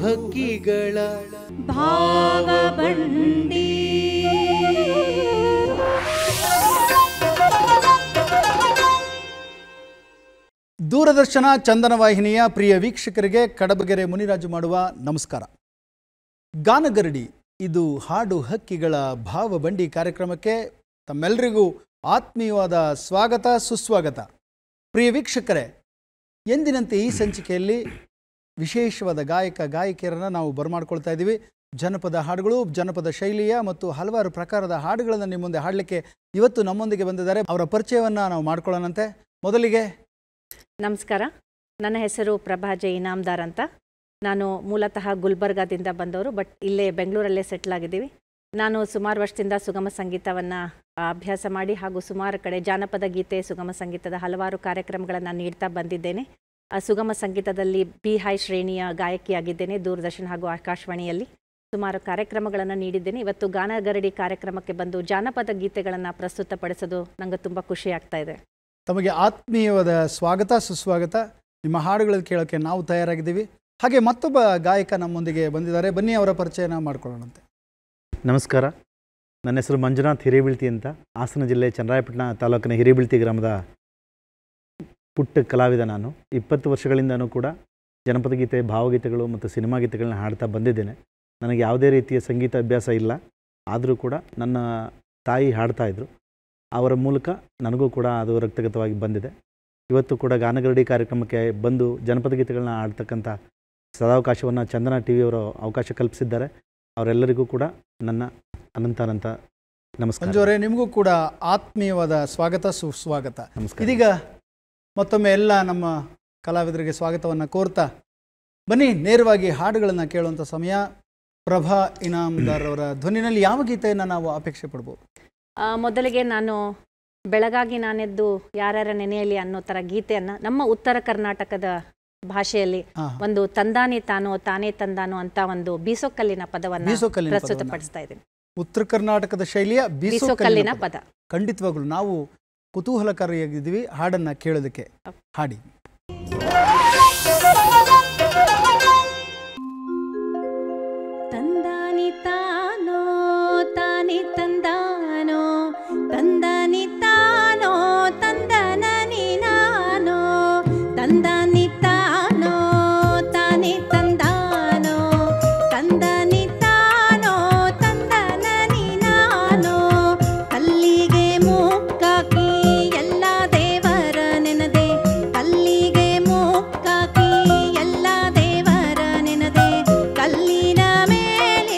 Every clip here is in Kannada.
ಹಕ್ಕಿಗಳ ಭಾವಬಂಡಿ. ದೂರದರ್ಶನ ಚಂದನ ವಾಹಿನಿಯ ಪ್ರಿಯ ವೀಕ್ಷಕರಿಗೆ ಕಡಬಗೆರೆ ಮುನಿರಾಜು ಮಾಡುವ ನಮಸ್ಕಾರ. ಗಾನಗರಡಿ ಇದು ಹಾಡು ಹಕ್ಕಿಗಳ ಭಾವಬಂಡಿ ಕಾರ್ಯಕ್ರಮಕ್ಕೆ ತಮ್ಮೆಲ್ಲರಿಗೂ ಆತ್ಮೀಯವಾದ ಸ್ವಾಗತ ಸುಸ್ವಾಗತ. ಪ್ರಿಯ ವೀಕ್ಷಕರೇ, ಎಂದಿನಂತೆ ಈ ಸಂಚಿಕೆಯಲ್ಲಿ ವಿಶೇಷವಾದ ಗಾಯಕಿಯರನ್ನು ನಾವು ಬರಮಾಡ್ಕೊಳ್ತಾ ಇದ್ದೀವಿ. ಜನಪದ ಹಾಡುಗಳು, ಜನಪದ ಶೈಲಿಯ ಮತ್ತು ಹಲವಾರು ಪ್ರಕಾರದ ಹಾಡುಗಳನ್ನು ನಿಮ್ಮ ಮುಂದೆ ಹಾಡಲಿಕ್ಕೆ ಇವತ್ತು ನಮ್ಮೊಂದಿಗೆ ಬಂದಿದ್ದಾರೆ. ಅವರ ಪರಿಚಯವನ್ನು ನಾವು ಮಾಡ್ಕೊಳ್ಳೋಣಂತೆ. ಮೊದಲಿಗೆ ನಮಸ್ಕಾರ, ನನ್ನ ಹೆಸರು ಪ್ರಭಾ ಜೆ ಇನಾಮ್ದಾರ್ ಅಂತ. ನಾನು ಮೂಲತಃ ಗುಲ್ಬರ್ಗಾದಿಂದ ಬಂದವರು, ಬಟ್ ಇಲ್ಲೇ ಬೆಂಗಳೂರಲ್ಲೇ ಸೆಟ್ಲ್ ಆಗಿದ್ದೀವಿ. ನಾನು ಸುಮಾರು ವರ್ಷದಿಂದ ಸುಗಮ ಸಂಗೀತವನ್ನು ಅಭ್ಯಾಸ ಮಾಡಿ ಹಾಗೂ ಸುಮಾರು ಕಡೆ ಜಾನಪದ ಗೀತೆ, ಸುಗಮ ಸಂಗೀತದ ಹಲವಾರು ಕಾರ್ಯಕ್ರಮಗಳನ್ನು ನೀಡ್ತಾ ಬಂದಿದ್ದೇನೆ. ಸುಗಮ ಸಂಗೀತದಲ್ಲಿ ಬಿ ಹೈ ಶ್ರೇಣಿಯ ಗಾಯಕಿಯಾಗಿದ್ದೇನೆ. ದೂರದರ್ಶನ ಹಾಗೂ ಆಕಾಶವಾಣಿಯಲ್ಲಿ ಸುಮಾರು ಕಾರ್ಯಕ್ರಮಗಳನ್ನು ನೀಡಿದ್ದೇನೆ. ಇವತ್ತು ಗಾನಗರಡಿ ಕಾರ್ಯಕ್ರಮಕ್ಕೆ ಬಂದು ಜಾನಪದ ಗೀತೆಗಳನ್ನು ಪ್ರಸ್ತುತಪಡಿಸೋದು ನನಗೆ ತುಂಬ ಖುಷಿ ಆಗ್ತಾ ಇದೆ. ತಮಗೆ ಆತ್ಮೀಯವಾದ ಸ್ವಾಗತ ಸುಸ್ವಾಗತ. ನಿಮ್ಮ ಹಾಡುಗಳನ್ನು ಕೇಳೋಕ್ಕೆ ನಾವು ತಯಾರಾಗಿದ್ದೀವಿ. ಹಾಗೆ ಮತ್ತೊಬ್ಬ ಗಾಯಕ ನಮ್ಮೊಂದಿಗೆ ಬಂದಿದ್ದಾರೆ, ಬನ್ನಿ ಅವರ ಪರಿಚಯನ ಮಾಡ್ಕೊಳ್ಳೋಣಂತೆ. ನಮಸ್ಕಾರ, ನನ್ನ ಹೆಸರು ಮಂಜುನಾಥ್ ಹಿರೇಬೀಳ್ತಿ ಅಂತ. ಹಾಸನ ಜಿಲ್ಲೆ ಚನ್ನರಾಯಪಟ್ಟಣ ತಾಲೂಕಿನ ಹಿರೇಬೀಳ್ತಿ ಗ್ರಾಮದ ಪುಟ್ಟ ಕಲಾವಿದ ನಾನು. 20 ವರ್ಷಗಳಿಂದನೂ ಕೂಡ ಜನಪದ ಗೀತೆ, ಭಾವಗೀತೆಗಳು ಮತ್ತು ಸಿನಿಮಾ ಗೀತೆಗಳನ್ನ ಹಾಡ್ತಾ ಬಂದಿದ್ದೇನೆ. ನನಗೆ ಯಾವುದೇ ರೀತಿಯ ಸಂಗೀತ ಅಭ್ಯಾಸ ಇಲ್ಲ, ಆದರೂ ಕೂಡ ನನ್ನ ತಾಯಿ ಹಾಡ್ತಾಯಿದ್ರು. ಅವರ ಮೂಲಕ ನನಗೂ ಕೂಡ ಅದು ರಕ್ತಗತವಾಗಿ ಬಂದಿದೆ. ಇವತ್ತು ಕೂಡ ಗಾನಗರಡಿ ಕಾರ್ಯಕ್ರಮಕ್ಕೆ ಬಂದು ಜನಪದ ಗೀತೆಗಳನ್ನ ಆಡ್ತಕ್ಕಂಥ ಸದಾವಕಾಶವನ್ನು ಚಂದನ ಟಿವಿಯವರು ಅವಕಾಶ ಕಲ್ಪಿಸಿದ್ದಾರೆ. ಅವರೆಲ್ಲರಿಗೂ ಕೂಡ ನನ್ನ ಅನಂತ ನಮಸ್ಕಾರ. ಮಂಜುವರೇ, ನಿಮಗೂ ಕೂಡ ಆತ್ಮೀಯವಾದ ಸ್ವಾಗತ ಸುಸ್ವಾಗತ. ನಮಸ್ಕಾರ. ಇದೀಗ ಮತ್ತೊಮ್ಮೆ ಎಲ್ಲ ನಮ್ಮ ಕಲಾವಿದರಿಗೆ ಸ್ವಾಗತವನ್ನು ಕೋರ್ತಾ ಬನ್ನಿ ನೇರವಾಗಿ ಹಾಡುಗಳನ್ನು ಕೇಳುವಂಥ ಸಮಯ. ಪ್ರಭಾ ಇನಾಮ್ದಾರ್ ಅವರ ಧ್ವನಿನಲ್ಲಿ ಯಾವ ಗೀತೆಯನ್ನು ನಾವು ಅಪೇಕ್ಷೆ ಪಡ್ಬೋದು? ಮೊದಲಿಗೆ ನಾನು ಬೆಳಗಾಗಿ ನಾನೆದ್ದು ಯಾರ್ಯಾರ ನೆನೆಯಲ್ಲಿ ಅನ್ನೋ ಥರ ಗೀತೆಯನ್ನು ನಮ್ಮ ಉತ್ತರ ಕರ್ನಾಟಕದ ಭಾಷೆಯಲ್ಲಿ ಒಂದು ತಂದಾನಿ ತಾನೋ ತಾನೇ ತಂದಾನೋ ಅಂತ ಒಂದು ಬೀಸೋಕಲ್ಲಿನ ಪದವನ್ನು ಪ್ರಸ್ತುತಪಡಿಸ್ತಾ ಇದ್ದೀನಿ. ಉತ್ತರ ಕರ್ನಾಟಕದ ಶೈಲಿಯ ಬೀಸೋಕಲ್ಲಿನ ಪದ. ಖಂಡಿತವಾಗ್ಲು ನಾವು ಕುತೂಹಲಕಾರಿಯಾಗಿದ್ದೀವಿ ಹಾಡನ್ನು ಕೇಳೋದಕ್ಕೆ. ಹಾಡಿ. ತಂದಾನಿ ತಾನೋ ತಾನೇ ತಂದಾನೋ ತಂದಾನಿ ತಾನೋ ತಂದನನಿ ನಾನೋ ತಂದಾನಿ ತಾನೋ ತಾನೇ ತಂದಾನೋ ತಂದನಿ ತಾನೋ ತಂದನನಿ ನಾನೋ ಕಲ್ಲಿಗೆ ಮುಕ್ಕಾಕಿ ಎಲ್ಲ ದೇವರ ನೆನದೆ ಕಲ್ಲಿಗೆ ಮುಕ್ಕಾಕಿ ಎಲ್ಲ ದೇವರ ನೆನದೆ ಕಲ್ಲಿನ ಮೇಲೆ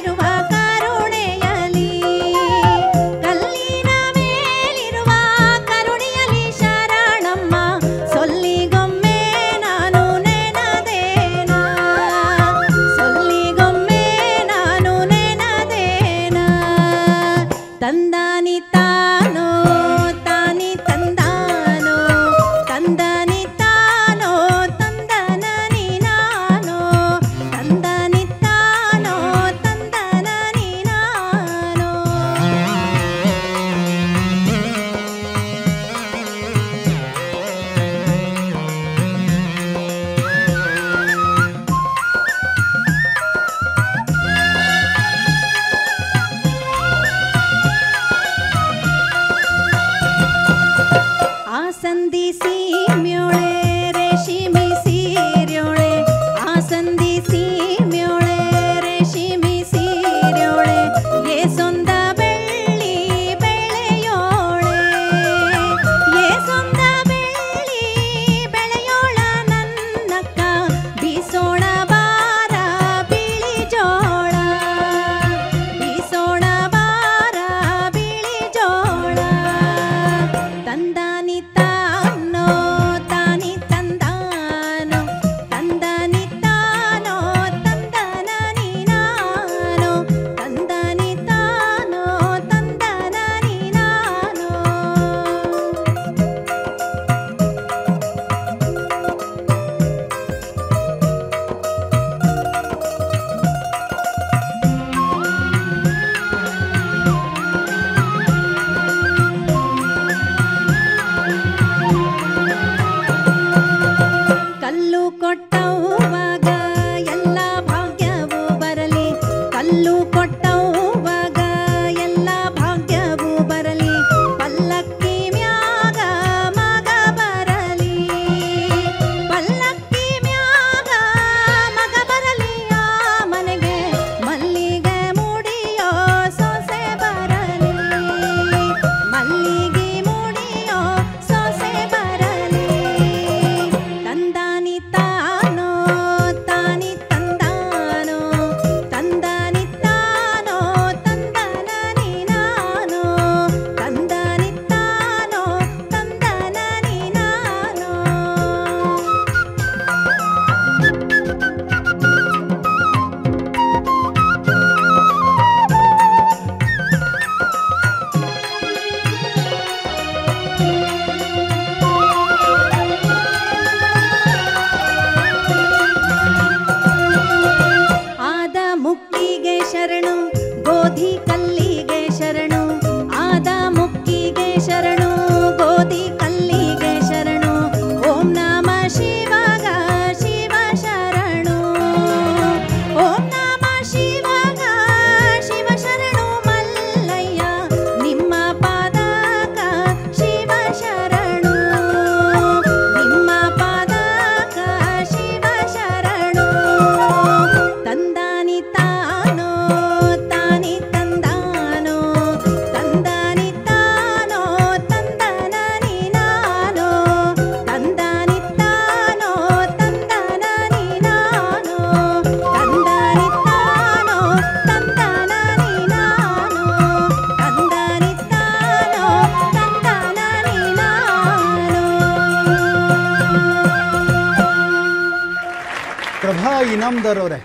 ಇನಾಮ್ದಾರ್ ಅವರೇ,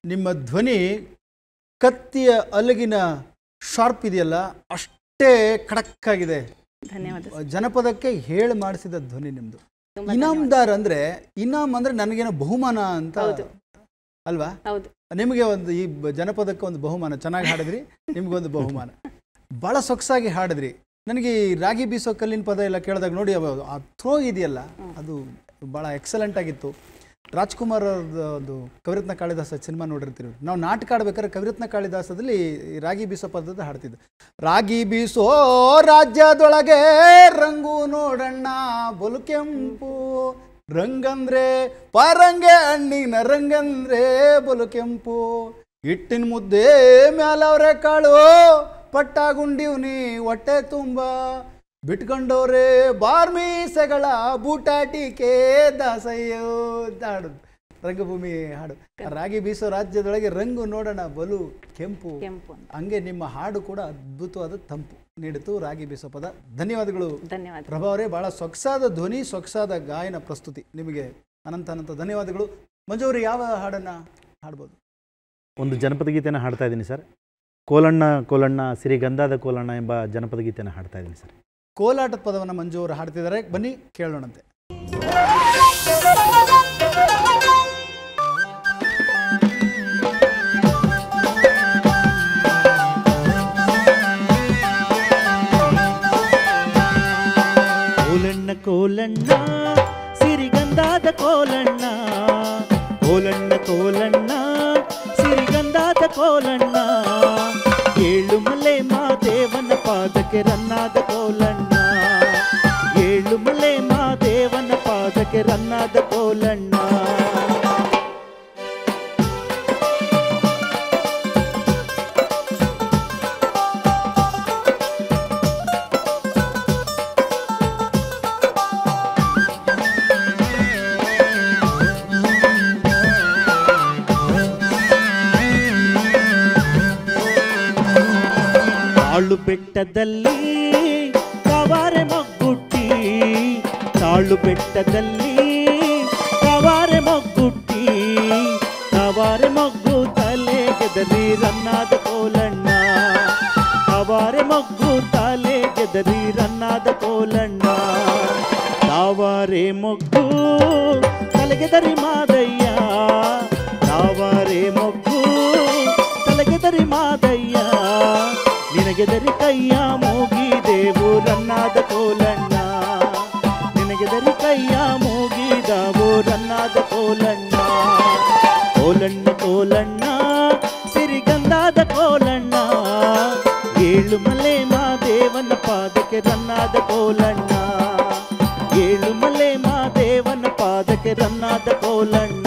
ನಿಮ್ಮ ಧ್ವನಿ ಕತ್ತಿಯ ಅಲಗಿನ ಶಾರ್ಪ್ ಇದೆಯಲ್ಲ, ಅಷ್ಟೇ ಖಡಕ್ಕಾಗಿದೆ. ಧನ್ಯವಾದ. ಜನಪದಕ್ಕೆ ಹೇಳಿ ಮಾಡಿಸಿದ ಧ್ವನಿ ನಿಮ್ಮದು. ಇನಾಮ್ದಾರ್ ಅಂದರೆ, ಇನಾಮ್ ಅಂದರೆ ನನಗೇನೋ ಬಹುಮಾನ ಅಂತ ಅಲ್ವಾ? ಹೌದು. ನಿಮಗೆ ಒಂದು ಈ ಜನಪದಕ್ಕೆ ಒಂದು ಬಹುಮಾನ. ಚೆನ್ನಾಗಿ ಹಾಡಿದ್ರಿ, ನಿಮಗೊಂದು ಬಹುಮಾನ. ಭಾಳ ಸೊಗಸಾಗಿ ಹಾಡಿದ್ರಿ. ನನಗೆ ಈ ರಾಗಿ ಬೀಸೋ ಕಲ್ಲಿನ ಪದ ಎಲ್ಲ ಕೇಳಿದಾಗ ನೋಡಿ, ಆ ಥ್ರೋ ಇದೆಯಲ್ಲ, ಅದು ಭಾಳ ಎಕ್ಸಲೆಂಟ್ ಆಗಿತ್ತು. ರಾಜ್ಕುಮಾರ್ ಅವ್ರದ್ದು ಒಂದು ಕವಿರತ್ನ ಕಾಳಿದಾಸ ಸಿನಿಮಾ ನೋಡಿರ್ತೀವಿ ನಾವು. ನಾಟಕ ಆಡ್ಬೇಕಾದ್ರೆ ಕವಿರತ್ನ ಕಾಳಿದಾಸದಲ್ಲಿ ರಾಗಿ ಬೀಸೋ ಪದದ ಹಾಡ್ತಿದ್ದು. ರಾಗಿ ಬೀಸೋ ರಾಜ್ಯದೊಳಗೆ ರಂಗು ನೋಡಣ್ಣ ಬಲು ಕೆಂಪು, ರಂಗಂದ್ರೆ ಪಾರಂಗೆ ಹಣ್ಣಿನ ರಂಗಂದ್ರೆ ಬಲು ಕೆಂಪು, ಹಿಟ್ಟಿನ ಮುದ್ದೆ ಮ್ಯಾಲವ್ರೆ ಕಾಳು ಪಟ್ಟಾಗುಂಡಿವ್ನಿ ಹೊಟ್ಟೆ ತುಂಬ, ಬಿಟ್ಕೊಂಡವ್ರೆ ಬಾರ್ಮೀಸೆಗಳ ಬೂಟಾಟಿಕೆ ದಾಸಯ್ಯೋ ಹಾಡು, ರಂಗಭೂಮಿ ಹಾಡು. ರಾಗಿ ಬೀಸೋ ರಾಜ್ಯದೊಳಗೆ ರಂಗು ನೋಡೋಣ ಬಲು ಕೆಂಪು. ಹಂಗೆ ನಿಮ್ಮ ಹಾಡು ಕೂಡ ಅದ್ಭುತವಾದ ತಂಪು ನೀಡಿತು ರಾಗಿ ಬೀಸೋ ಪದ. ಧನ್ಯವಾದಗಳು ಪ್ರಭಾ ಅವರೇ. ಭಾಳ ಸೊಗಸಾದ ಧ್ವನಿ, ಸೊಗಸಾದ ಗಾಯನ ಪ್ರಸ್ತುತಿ. ನಿಮಗೆ ಅನಂತ ಅನಂತ ಧನ್ಯವಾದಗಳು. ಮಂಜು ಅವರು ಯಾವ ಹಾಡನ್ನು ಹಾಡ್ಬೋದು? ಒಂದು ಜನಪದ ಗೀತೆಯನ್ನು ಹಾಡ್ತಾ ಇದ್ದೀನಿ ಸರ್. ಕೋಲಣ್ಣ ಕೋಲಣ್ಣ ಸಿರಿಗಂಧಾದ ಕೋಲಣ್ಣ ಎಂಬ ಜನಪದ ಗೀತೆಯನ್ನು ಹಾಡ್ತಾ ಇದ್ದೀನಿ ಸರ್. ಕೋಲಾಟದ ಪದವನ್ನು ಮಂಜು ಅವರು ಹಾಡ್ತಿದ್ದಾರೆ, ಬನ್ನಿ ಕೇಳೋಣಂತೆ. ಕೋಲಣ್ಣ ಕೋಲಣ್ಣ ಸಿರಿಗಂಧಾದ ಕೋಲಣ್ಣ, ಕೋಲಣ್ಣ ಕೋಲಣ್ಣ ಸಿರಿಗಂಧಾದ ಕೋಲಣ್ಣ, ಏಳುಮಲೆ ಮಾದೇವನ ಪಾದಕ್ಕೆ ರನ್ನಾದ ಕೋಲಣ್ಣ, ಏಳುಮಲೆ ಮಾದೇವನ ಪಾದಕ್ಕೆ ರನ್ನಾದ ಕೋಲಣ್ಣ. ತಾಳು ಬೆಟ್ಟದಲ್ಲಿ ಕವಾರೆ ಮೊಗ್ಗುಟ್ಟಿ, ತಾಳು ಬೆಟ್ಟದಲ್ಲಿ ಕವಾರೆ ಮೊಗ್ಗುಟ್ಟಿ, ಕವಾರೆ ಮೊಗ್ಗು ತಲೆಗೆದರಿ ರನ್ನಾದ ಕೋಲಣ್ಣ, ಕವಾರೆ ಮೊಗ್ಗು ತಲೆಗೆದರಿ ರನ್ನಾದ ಕೋಲಣ್ಣ, ತಾವಾರೆ ಮೊಗ್ಗು ತಲೆಗೆದರಿ ಮಾದಯ್ಯ, ತಾವಾರೆ ಮೊಗ್ಗು ತಲೆಗೆದರಿ ಮಾದಯ್ಯ, ನಿನಗೆದರಿ ಕೈಯ ಮೂಗಿದೇವು ರನ್ನಾದ ಕೋಲಣ್ಣ, ನಿನಗೆದರಿ ಕೈಯ ಮೂಗಿದಾವು ರನ್ನಾದ ಕೋಲಣ್ಣ, ಕೋಲಣ್ಣ ಕೋಲಣ್ಣ ಸಿರಿಗಂಧಾದ ಕೋಲಣ್ಣ, ಏಳುಮಲೆ ಮಾದೇವನ ಪಾದಕ್ಕೆ ರನ್ನಾದ ಕೋಲಣ್ಣ, ಏಳುಮಲೆ ಮಾದೇವನ ಪಾದಕ್ಕೆ ರನ್ನಾದ ಕೋಲಣ್ಣ.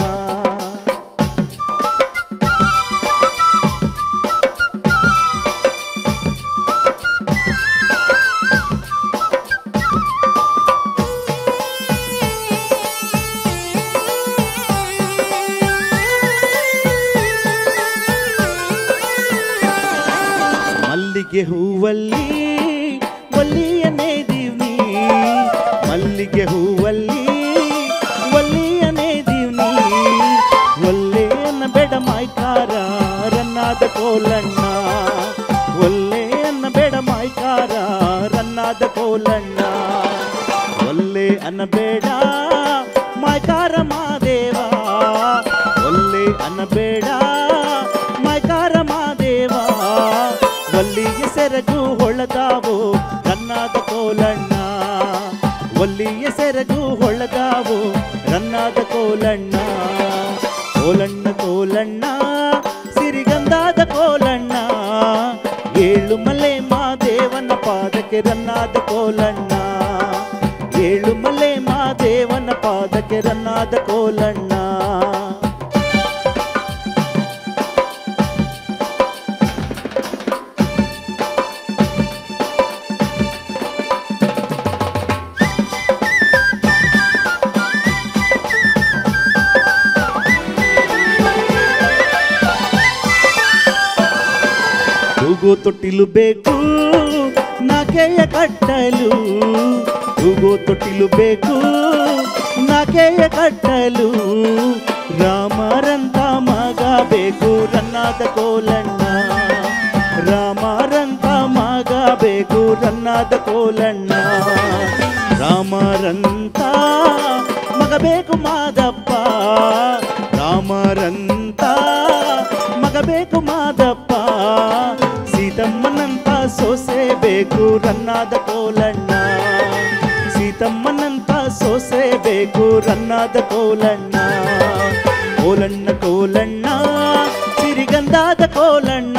ಮಲ್ಲಿಗೆ ಹೂವಲ್ಲಿ ವಲ್ಲಿಯನೇ ದೀವ್ನಿ, ಮಲ್ಲಿಗೆ ಹೂವಲ್ಲಿ ವಲ್ಲಿಯನೇ ದೀವ್ನಿ, ಒಲ್ಲೆಯನ್ನ ಬೇಡ ಮಾಯ್ಕಾರ ರನ್ನಾದ ಕೋಲಣ್ಣ, ಒಲ್ಲೆಯನ್ನ ಬೇಡ ಮಾಯ್ಕಾರ ರನ್ನಾದ ಕೋಲಣ್ಣ, ಒಲ್ಲೆ ಅನ್ನ ಬೇಡ ಮಾಯ್ಕಾರ ಮಾದೇವ, ಒಲ್ಲೆ ಅನ್ನ ಬೇಡ ಮಾಯ್ಕಾರ ಮಾದೇವ, ಒಲ್ಲಿಗೆ ಸೆರಗು ಹೊಳದಾವು ರನ್ನಾದ ಕೋಲಣ್ಣ, ಒಲ್ಲಿಗೆ ಸೆರಗು ಹೊಳದಾವು ರನ್ನಾದ ಕೋಲಣ್ಣ, ಕೋಲಣ್ಣ ಕೋಲಣ್ಣ ಸಿರಿಗಂಧಾದ ಕೋಲಣ್ಣ, ಏಳುಮಲೆ ಮಾದೇವನ ಪಾದಕ್ಕೆ ರನ್ನಾದ ಕೋಲಣ್ಣ, ಏಳುಮಲೆ ಮಾದೇವನ ಪಾದಕ್ಕೆ ರನ್ನಾದ ಕೋಲಣ್ಣ. ತೂಗೋ ತೊಟ್ಟಿಲು ಬೇಕು ನಾಕೆಯ ಕಟ್ಟಲು, ತೂಗೋ ತೊಟ್ಟಿಲು ಬೇಕು ನಾಕೆಯ ಕಟ್ಟಲು, ರಾಮರಂತ ಮಗ ಬೇಕು ರನ್ನಾದ ಕೋಲಣ್ಣ, ರಾಮರಂತ ಮಗ ಬೇಕು ರನ್ನಾದ ಕೋಲಣ್ಣ, ರಾಮರಂತ ಮಗ ಬೇಕು ಮಾದಪ್ಪ, ರಾಮರಂತ ಮಗ ಬೇಕು ಮಾದಪ್ಪ, ಸೀತಮ್ಮನಂತ ಸೊಸೆ ಬೇಕು ರನ್ನಾದ ಕೋಲಣ್ಣ, ಸೀತಮ್ಮನಂತ ಸೊಸೆ ಬೇಕು ರನ್ನಾದ ಕೋಲಣ್ಣ, ಕೋಲಣ್ಣ ಕೋಲಣ್ಣ ಸಿರಿಗಂಧಾದ ಕೋಲಣ್ಣ,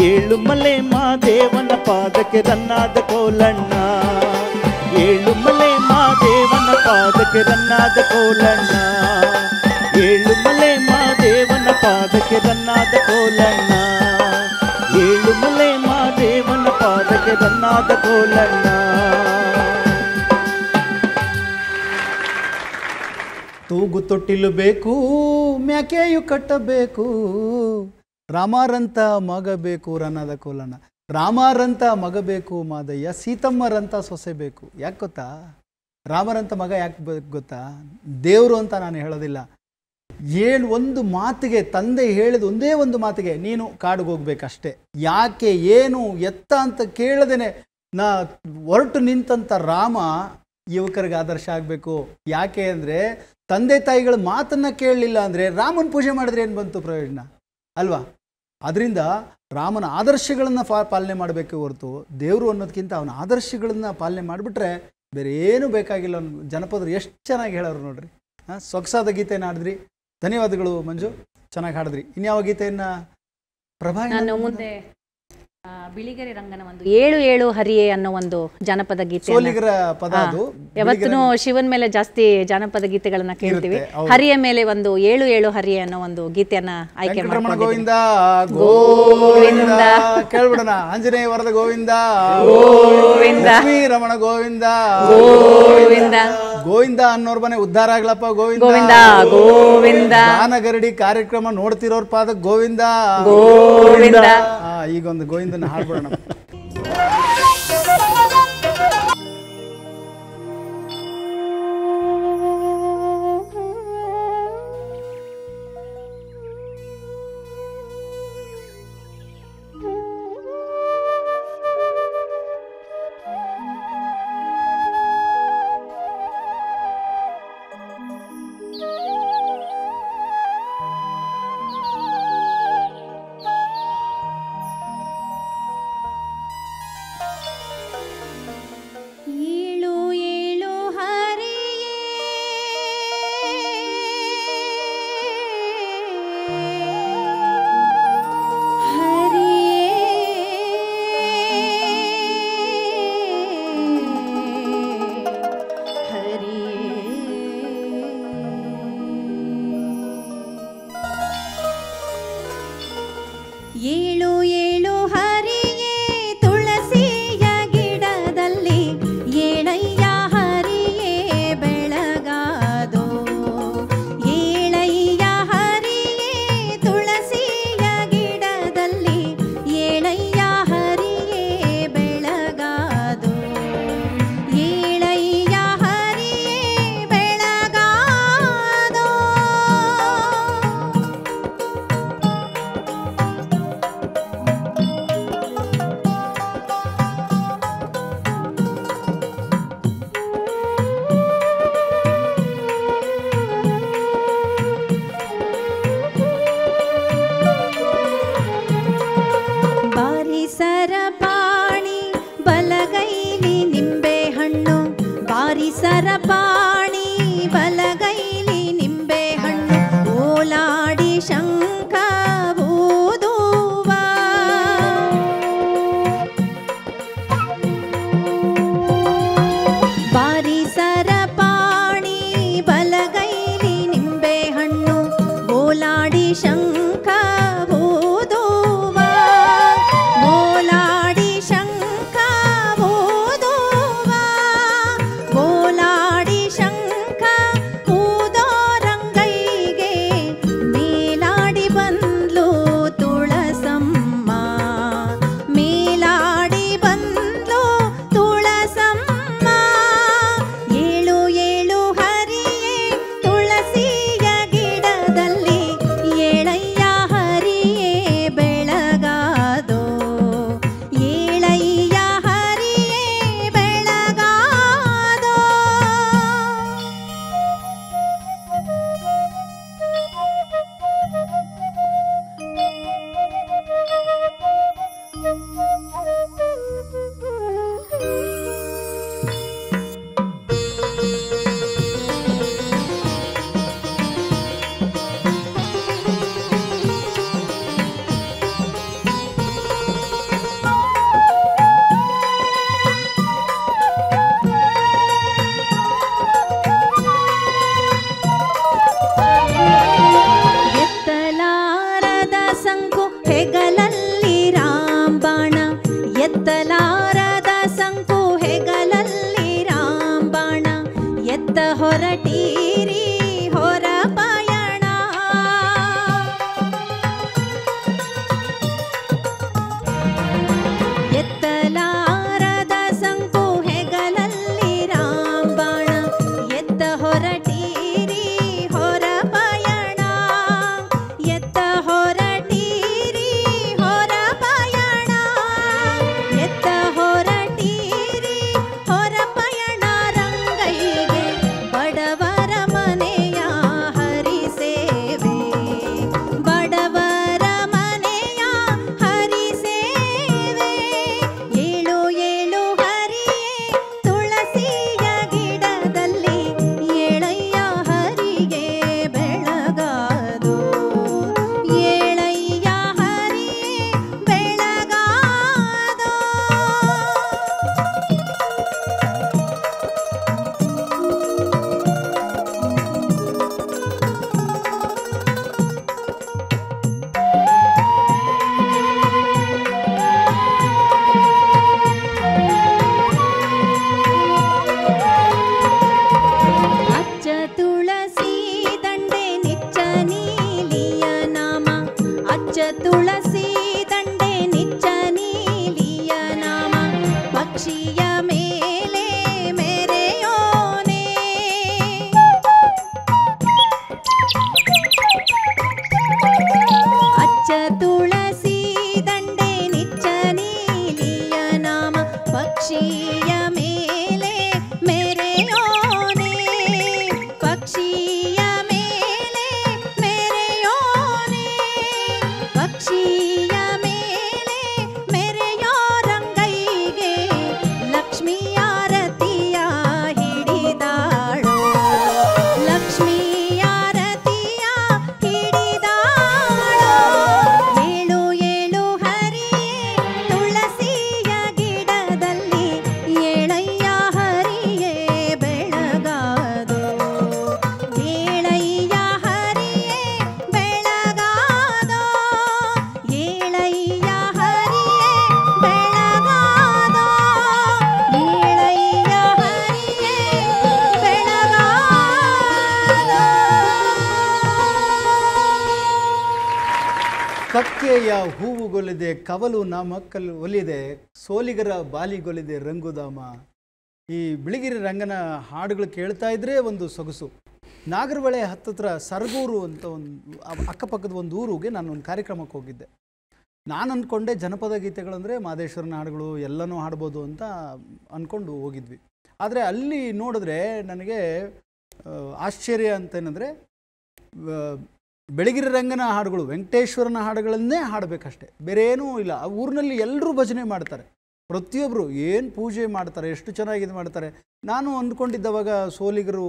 ಏಳು ಮಲೆ ಮಾದೇವನ ಪಾದಕ್ಕೆ ರನ್ನಾದ ಕೋಲಣ್ಣ, ಏಳು ಮಲೆ ಮಾದೇವನ ಪಾದಕ್ಕೆ ರನ್ನಾದ ಕೋಲಣ್ಣ, ಏಳು ಮಲೆ ಮಾದೇವನ ಪಾದಕ್ಕೆ ರನ್ನಾದ ಕೋಲಣ್ಣ, ಏಳು ಮಲೆ ಮಾದೇವನ ಪಾದಕ್ಕೆ ರನ್ನಾದ ಕೋಲಣ್ಣ. ತೂಗು ತೊಟ್ಟಿಲು ಬೇಕು, ಮ್ಯಾಕೆಯು ಕಟ್ಟಬೇಕು, ರಾಮರಂತ ಮಗ ಬೇಕು ರನ್ನದ ಕೋಲಣ್ಣ, ರಾಮರಂತ ಮಗ ಬೇಕು ಮಾದಯ್ಯ, ಸೀತಮ್ಮರಂತ ಸೊಸೆ ಬೇಕು. ಯಾಕೆ ಗೊತ್ತಾ? ರಾಮರಂತ ಮಗ ಯಾಕೆ ಬೇಕು ಗೊತ್ತಾ? ದೇವರು ಅಂತ ನಾನು ಹೇಳೋದಿಲ್ಲ. ಒಂದು ಮಾತಿಗೆ, ತಂದೆ ಹೇಳಿದ ಒಂದೇ ಒಂದು ಮಾತಿಗೆ ನೀನು ಕಾಡಿಗೆ ಹೋಗ್ಬೇಕಷ್ಟೇ. ಯಾಕೆ, ಏನು, ಎತ್ತ ಅಂತ ಕೇಳದೇನೆ ಹೊರಟು ನಿಂತಂಥ ರಾಮ ಯುವಕರಿಗೆ ಆದರ್ಶ ಆಗಬೇಕು. ಯಾಕೆ ಅಂದರೆ ತಂದೆ ತಾಯಿಗಳ ಮಾತನ್ನು ಕೇಳಲಿಲ್ಲ ಅಂದರೆ ರಾಮನ ಪೂಜೆ ಮಾಡಿದ್ರೆ ಏನು ಬಂತು ಪ್ರಯೋಜನ ಅಲ್ವಾ? ಅದರಿಂದ ರಾಮನ ಆದರ್ಶಗಳನ್ನು ಪಾಲನೆ ಮಾಡಬೇಕು ಹೊರತು ದೇವರು ಅನ್ನೋದಕ್ಕಿಂತ ಅವನ ಆದರ್ಶಗಳನ್ನು ಪಾಲನೆ ಮಾಡಿಬಿಟ್ರೆ ಬೇರೆ ಏನೂ ಬೇಕಾಗಿಲ್ಲ. ಜನಪದರು ಎಷ್ಟು ಚೆನ್ನಾಗಿ ಹೇಳೋರು ನೋಡ್ರಿ. ಸೊಗಸಾದ ಗೀತೆಯನ್ನು ಹಾಡಿದ್ರಿ, ಧನ್ಯವಾದಗಳು ಮಂಜು, ಚೆನ್ನಾಗಿ ಹಾಡಿದ್ರಿ. ಇನ್ಯಾವ ಗೀತೆಯನ್ನು ಪ್ರಭಾ? ನಾನು ಮುಂದೆ ಬಿಳಿಗೆರೆ ರಂಗನ ಒಂದು ಏಳು ಏಳು ಹರಿಯೇ ಅನ್ನೋ ಒಂದು ಜಾನಪದ ಗೀತೆ. ಸೋಲಿಗರ ಪದ ಅದು. ಯಾವತ್ತೂ ಶಿವನ್ ಮೇಲೆ ಜಾಸ್ತಿ ಜಾನಪದ ಗೀತೆಗಳನ್ನ ಕೇಳ್ತೀವಿ. ಹರಿಯ ಮೇಲೆ ಒಂದು ಏಳು ಏಳು ಹರಿಯೇ ಅನ್ನೋ ಒಂದು ಗೀತೆಯನ್ನ ಆಯ್ಕೆ ಮಾಡಿ. ಗೋವಿಂದ ಗೋವಿಂದ ಕೇಳ್ಬಿಡೋಣ. ಆಂಜನೇಯ ವರದ ಗೋವಿಂದ ಗೋವಿಂದ, ರಮಣ ಗೋವಿಂದ ಗೋವಿಂದ, ಗೋವಿಂದ ಅನ್ನೋರ್ ಮನೆ ಉದ್ಧಾರ ಆಗ್ಲಪ್ಪ ಗೋವಿಂದ ಗೋವಿಂದ ಗೋವಿಂದ. ಗಾನಗರಡಿ ಕಾರ್ಯಕ್ರಮ ನೋಡ್ತಿರೋರ್ ಪಾದ ಗೋವಿಂದ ಗೋವಿಂದ. ಈಗೊಂದು ಗೋವಿಂದನ ಹಾಡ್ಬಿಡೋಣ. ಏಳು ಏಳು ಹರಿಯೇ ತುಳಸಿಯ ಗಿಡದಲ್ಲಿ ಏಳಯ್ಯ ಹರಿಯೇ ಬೆಳಗಾದೋ, ಏಳಯ್ಯ ಹರಿಯೇ ತುಳಸಿಯ ಗಿಡದಲ್ಲಿ ಏಳಯ್ಯ ಹರಿಯೇ ಬೆಳಗಾದೋ, ಏಳಯ್ಯ ಹರಿಯೇ ಬೆಳಗಾದೋ. ಹೆಗಲಲ್ಲಿ ರಾಂಬಾಣ ಎತ್ತಲಾರದ ಸಂಕು ಹೆಗಲಲ್ಲಿ ರಾಂಬಾಣ ಎತ್ತ ಹೊರಟೀರಿ ಹೊರ ಪಯಣ ಎತ್ತಲಾರದ ಸಂಕು ಹೆಗಲಲ್ಲಿ ರಾಂಬಾಣ ಎತ್ತ ಹೊರಟೀರಿ ಹೊರ ಪಯಣ ಎತ್ತ ಹೊರಟೀರಿ ಹೊರ ಪಯಣ ಎತ್ತ ಹೊರಟೀರಿ ಹೊರ ಪಯಣ ರಂಗೈಗೆ ಬಡವರ ಮನೆಯ ಹರಿಸೇವೆ ಬಡವರ ಮನೆಯ ಹರಿಸೇವೆ ಏಳು ಏಳು ಹರಿಯೇ ತುಳಸಿಯ ಗಿಡದಲ್ಲಿ ಏಳಯ್ಯ ಹರಿಗೆ ಬೆಳಗಾದು ಏಳಯ್ಯ ಹರಿಯೇ ಬೆಳಗಾದು ಅಚ್ಚ ತುಳಸಿ ದಂಡೆ ನಿಚ್ಚ ನೀಲಿಯ ನಾಮ ಅಚ್ಚ ತುಳಸಿ ದಂಡೆ ನಿಚ್ಚ ನೀಲಿಯ ನಾಮ ಪಕ್ಷಿಯ ಮೇಲೆ ಮೆರೆಯೋನೆ ಅಚ್ಚ ತುಳಸಿ ದಂಡೆ ನಿಚ್ಚ ನೀಲಿಯ ನಾಮ ಪಕ್ಷಿಯ ಮೇಲೆ ಮೆರೆಯೋನೆ ಪಕ್ಷಿಯ ಮೇಲೆ ಮೆರೆಯೋನೆ ಪಕ್ಷಿಯ ಮೇಲೆ ಮೆರೆಯೋ ರಂಗೈಗೆ ಲಕ್ಷ್ಮೀಯಾರತಿಯ ಹಿಡಿದಾಳೋ ಲಕ್ಷ್ಮೀಯಾರತಿಯ ಹಿಡಿದಾಳೋ ಏಳು ಏಳು ಹರಿಯೇ ತುಳಸಿಯ ಗಿಡದಲ್ಲಿ ಏಳಯ್ಯ ಹರಿಯೇ ಬೆಳಗಾದು ಏಳಯ್ಯ ಹರಿಯೇ ಬೆಳಗಾದು ಏಳಯ್ಯ ಹರಿಯೇ ಬೆಳಗಾದು ಏಳಯ್ಯ ಹರಿಯೇ ಬೆಳಗಾದು ಕಕ್ಕೆಯ ಹೂವುಗೊಲಿದೆ ಕವಲು ನಾ ಮಕ್ಕಳು ಒಲಿದೆ ಸೋಲಿಗರ ಬಾಲಿಗೊಲಿದೆ ರಂಗುಧಾಮ. ಈ ಬಿಳಿಗಿರಿ ರಂಗನ ಹಾಡುಗಳು ಕೇಳ್ತಾ ಇದ್ರೆ ಒಂದು ಸೊಗಸು. ನಾಗರಹೊಳೆ ಹತ್ತತ್ರ ಸರಗೂರು ಅಂತ ಒಂದು ಅಕ್ಕಪಕ್ಕದ ಒಂದು ಊರಿಗೆ ನಾನು ಒಂದು ಕಾರ್ಯಕ್ರಮಕ್ಕೆ ಹೋಗಿದ್ದೆ. ನಾನು ಅಂದ್ಕೊಂಡೆ ಜನಪದ ಗೀತೆಗಳಂದರೆ ಮಾದೇಶ್ವರನ ಹಾಡುಗಳು ಎಲ್ಲನೂ ಹಾಡ್ಬೋದು ಅಂತ ಅಂದ್ಕೊಂಡು ಹೋಗಿದ್ವಿ. ಆದರೆ ಅಲ್ಲಿ ನೋಡಿದ್ರೆ ನನಗೆ ಆಶ್ಚರ್ಯ ಅಂತೇನೆಂದರೆ ಬೆಳಗಿರಿ ರಂಗನ ಹಾಡುಗಳು ವೆಂಕಟೇಶ್ವರನ ಹಾಡುಗಳನ್ನೇ ಹಾಡಬೇಕಷ್ಟೆ, ಬೇರೆ ಏನೂ ಇಲ್ಲ. ಆ ಊರಿನಲ್ಲಿ ಎಲ್ಲರೂ ಭಜನೆ ಮಾಡ್ತಾರೆ, ಪ್ರತಿಯೊಬ್ಬರು ಏನು ಪೂಜೆ ಮಾಡ್ತಾರೆ, ಎಷ್ಟು ಚೆನ್ನಾಗಿ ಮಾಡ್ತಾರೆ. ನಾನು ಅಂದ್ಕೊಂಡಿದ್ದವಾಗ ಸೋಲಿಗರು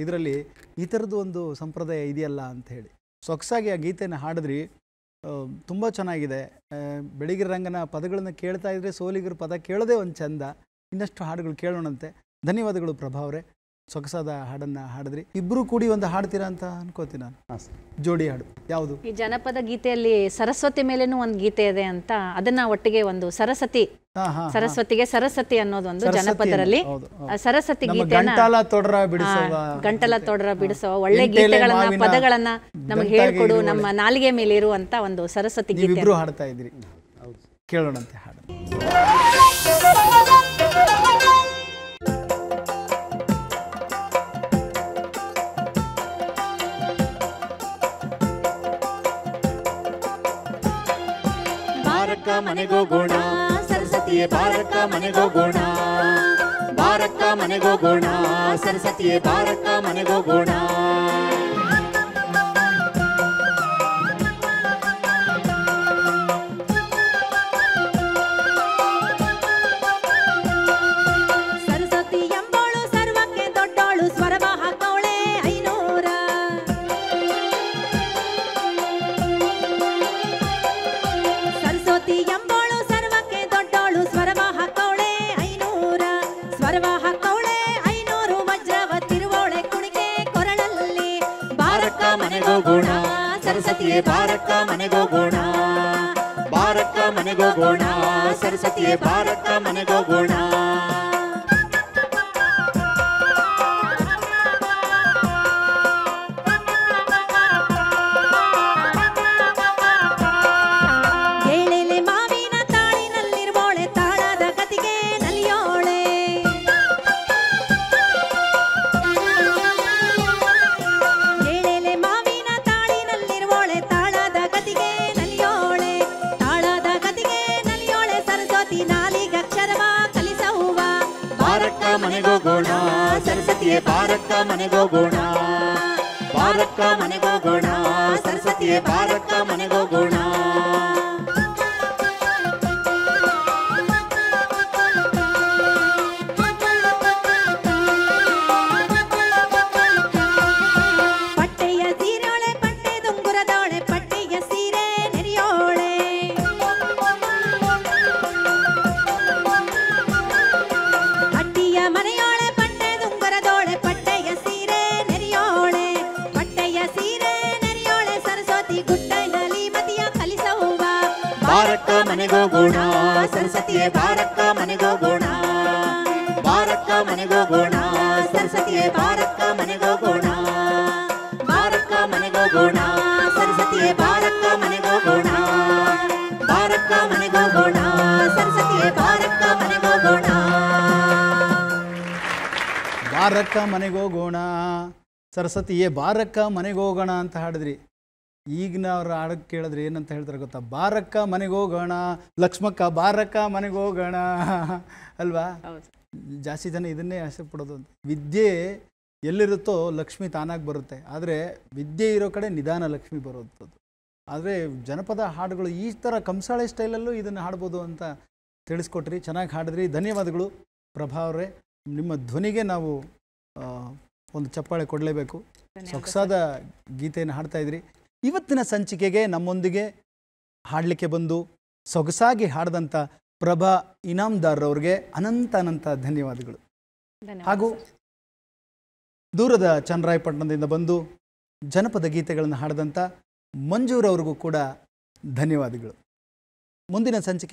ಇದರಲ್ಲಿ ಈ ಥರದ್ದು ಒಂದು ಸಂಪ್ರದಾಯ ಇದೆಯಲ್ಲ ಅಂತ ಹೇಳಿ ಸೊಗಸಾಗಿ ಆ ಗೀತೆನ ಹಾಡಿದ್ರಿ. ತುಂಬ ಚೆನ್ನಾಗಿದೆ. ಬೆಳಗಿರಿ ರಂಗನ ಪದಗಳನ್ನು ಕೇಳ್ತಾ ಇದ್ದರೆ ಸೋಲಿಗರ ಪದ ಕೇಳೋದೇ ಒಂದು ಚಂದ. ಇನ್ನಷ್ಟು ಹಾಡುಗಳು ಕೇಳೋಣಂತೆ. ಧನ್ಯವಾದಗಳು ಪ್ರಭಾ ಅವರೇ, ಸೊಗಸಾದ ಹಾಡನ್ನು ಹಾಡಿದ್ರಿ. ಇಬ್ಬರು ಕೂಡಿ ಒಂದು ಹಾಡ್ತೀರಾ ಅಂತ ಅನ್ಕೋತೀನಿ ನಾನು. ಜೋಡಿ ಹಾಡು ಯಾವುದು? ಈ ಜನಪದ ಗೀತೆಯಲ್ಲಿ ಸರಸ್ವತಿ ಮೇಲೇನೂ ಒಂದು ಗೀತೆ ಇದೆ ಅಂತ, ಅದನ್ನ ಒಟ್ಟಿಗೆ ಒಂದು ಸರಸ್ವತಿಗೆ ಸರಸ್ವತಿ ಅನ್ನೋದು ಒಂದು ಜನಪದರಲ್ಲಿ ಸರಸ್ವತಿ ಗೀತೆಯನ್ನ ಗಂಟಲ ತೊಡರ ಬಿಡಿಸೋ ಒಳ್ಳೆ ಗೀತೆಗಳನ್ನ ಪದಗಳನ್ನ ನಮಗೆ ಹೇಳ್ಕೊಡು, ನಮ್ಮ ನಾಲಿಗೆ ಮೇಲೆ ಇರುವಂತ ಒಂದು ಸರಸ್ವತಿ ಗೀತೆ ಹಾಡ್ತಾ ಇದ್ರಿ. ಕೇಳೋಣಂತೆ ಹಾಡು. ಬಾರಕ್ಕ ಮನೆಗೋಗೋಣ ಸರಸ್ವತಿಯೇ ಬಾರಕ್ಕ ಮನೆಗೋಗೋಣ ಬಾರಕ್ಕ ಮನೆಗೋಗೋಣ ಸರಸ್ವತಿಯೇ ಬಾರಕ್ಕ ಮನೆಗೋಗೋಣ ಸರಸ್ವತಿ ಎಂಬಳು ಸರ್ವಕ್ಕೆ ದೊಡ್ಡೋಳು ಸ್ವರವ ಹಾಕವಳೆ ಐನೂರ ಸರಸ್ವತಿ ಎಂಬಳು ಸರ್ವಕ್ಕೆ ದೊಡ್ಡೋಳು ಸ್ವರವ ಹಾಕವಳೆ ಐನೂರ ಸ್ವರವ ಹಾಕವಳೆ ಐನೂರು ವಜ್ರವ ತಿರುವೋಳೆ ಕುಣಿಕೆ ಕೊರಳಲ್ಲಿ ಬಾರಕ್ಕ ಮನೆಗೋಗೋಣ ಸರಸ್ವತಿಯೇ ಬಾರಕ್ಕ ಮನೆಗೋಗೋಣ ಬಾರಕ್ಕ ಮನೆಗೋಗೋಣ, ಸರಸ್ವತಿಯೇ ಬಾರಕ್ಕ ಮನೆಗೋಗೋಣ. ಏಳೆಲೆ ಮಾವಿನ ತಾಳಿನಲ್ಲಿರುವೋಳೆ ತಾಳದ ಗತಿಗೆ ನಲಿಯೋಳೆ. ಏಳೆಲೆ ಮಾವಿನ ತಾಳಿನಲ್ಲಿರುವೋಳೆ ತಾಳದ ಗತಿಗೆ ನಲಿಯೋಳೆ. ತಾಳದ ಗತಿಗೆ ನಲಿಯೋಳೆ ಸರಸ್ವತಿ ನಾಲಿಗಕ್ಷರವ ಕಲಿಸವ್ವ. ಬಾರಕ್ಕ ಮನೆಗೋಗೋಣ, ಸರಸ್ವತಿಯೇ ಬಾರಕ್ಕ ಮನೆಗೋಗೋಣ. ಬಾರಕ್ಕ ಮನೆಗೋಗೋಣ, ಸರಸ್ವತಿಯೇ ಬಾರಕ್ಕ ಮನೆಗೋಗೋಣ. ಪಟ್ಟೆಯ ಸೀರೆಯೋಳೆ ಪಟ್ಟೆ ದುಂಗುರದೋಳೆ ಪಟ್ಟೆಯ ಸೀರೆ ನೆರೆಯೋಳೆ. ಅಟ್ಟಿಯ ಮನೆಯೋಳೆ ಪಟ್ಟೆ ದುಂಗುರದೋಳೆ ಪಟ್ಟೆಯ ಸೀರೆ ನೆರೆಯೋಳೆ. ಪಟ್ಟೆಯ ಸೀರೆ ನೆರೆಯೋಳೆ ಸರಸ್ವತಿ ಗುಟ್ಟೈನಲ್ಲಿ ಮತಿಯ ಕಲಿಸವ್ವ. ಬಾರಕ್ಕ ಮನೆಗೋಗೋಣ, ಸರಸ್ವತಿಯೇ ಬಾರಕ್ಕ ಮನೆಗೋಗೋಣ. ಬಾರಕ್ಕ ಮನೆಗೋಗೋಣ, ಸರಸ್ವತಿಯೇ ಬಾರಕ್ಕ ಮನೆಗೋಗೋಣ. ಬಾರಕ್ಕ ಮನೆಗೋಗೋಣ, ಸರಸ್ವತಿಯೇ ಬಾರಕ್ಕ ಮನೆಗೋಗೋಣ. ಬಾರಕ್ಕ ಮನೆಗೋಗೋಣ, ಸರಸ್ವತಿಯೇ ಬಾರಕ್ಕ ಮನೆಗೋಗೋಣ. ಬಾರಕ್ಕ ಮನೆಗೋಗೋಣ, ಸರಸ್ವತಿಯೇ ಬಾರಕ್ಕ ಮನೆಗೋಗೋಣ ಅಂತ ಹಾಡಿದ್ರಿ. ಈಗಿನ ಅವ್ರ ಹಾಡಕ್ಕೆ ಕೇಳಿದ್ರೆ ಏನಂತ ಹೇಳ್ತಾರೆ ಗೊತ್ತಾ? ಬಾರಕ್ಕ ಮನೆಗೋಗೋಣ, ಲಕ್ಷ್ಮಕ್ಕ ಬಾರಕ್ಕ ಮನೆಗೋಗೋಣ ಅಲ್ವಾ? ಹೌದು. ಜಾಸ್ತಿ ಜನ ಇದನ್ನೇ ಆಸೆ ಪಡೋದು. ವಿದ್ಯೆ ಎಲ್ಲಿರುತ್ತೋ ಲಕ್ಷ್ಮಿ ತಾನಾಗಿ ಬರುತ್ತೆ. ಆದರೆ ವಿದ್ಯೆ ಇರೋ ಕಡೆ ನಿಧಾನ ಲಕ್ಷ್ಮಿ ಬರೋದು. ಆದರೆ ಜನಪದ ಹಾಡುಗಳು ಈ ಥರ ಕಂಸಾಳೆ ಸ್ಟೈಲಲ್ಲೂ ಇದನ್ನು ಹಾಡ್ಬೋದು ಅಂತ ತಿಳಿಸ್ಕೊಟ್ರಿ. ಚೆನ್ನಾಗಿ ಹಾಡಿದ್ರಿ. ಧನ್ಯವಾದಗಳು ಪ್ರಭಾ ಅವರೇ. ನಿಮ್ಮ ಧ್ವನಿಗೆ ನಾವು ಒಂದು ಚಪ್ಪಾಳೆ ಕೊಡಲೇಬೇಕು. ಸೊಗಸಾದ ಗೀತೆಯನ್ನು ಹಾಡ್ತಾ ಇದ್ರಿ. ಇವತ್ತಿನ ಸಂಚಿಕೆಗೆ ನಮ್ಮೊಂದಿಗೆ ಹಾಡಲಿಕ್ಕೆ ಬಂದು ಸೊಗಸಾಗಿ ಹಾಡಿದಂಥ ಪ್ರಭಾ ಇನಾಮ್ದಾರ್ರವ್ರಿಗೆ ಅನಂತ ಧನ್ಯವಾದಗಳು. ಹಾಗೂ ದೂರದ ಚನ್ನರಾಯಪಟ್ಟಣದಿಂದ ಬಂದು ಜನಪದ ಗೀತೆಗಳನ್ನು ಹಾಡಿದಂಥ ಮಂಜೂರವ್ರಿಗೂ ಕೂಡ ಧನ್ಯವಾದಗಳು. ಮುಂದಿನ ಸಂಚಿಕೆ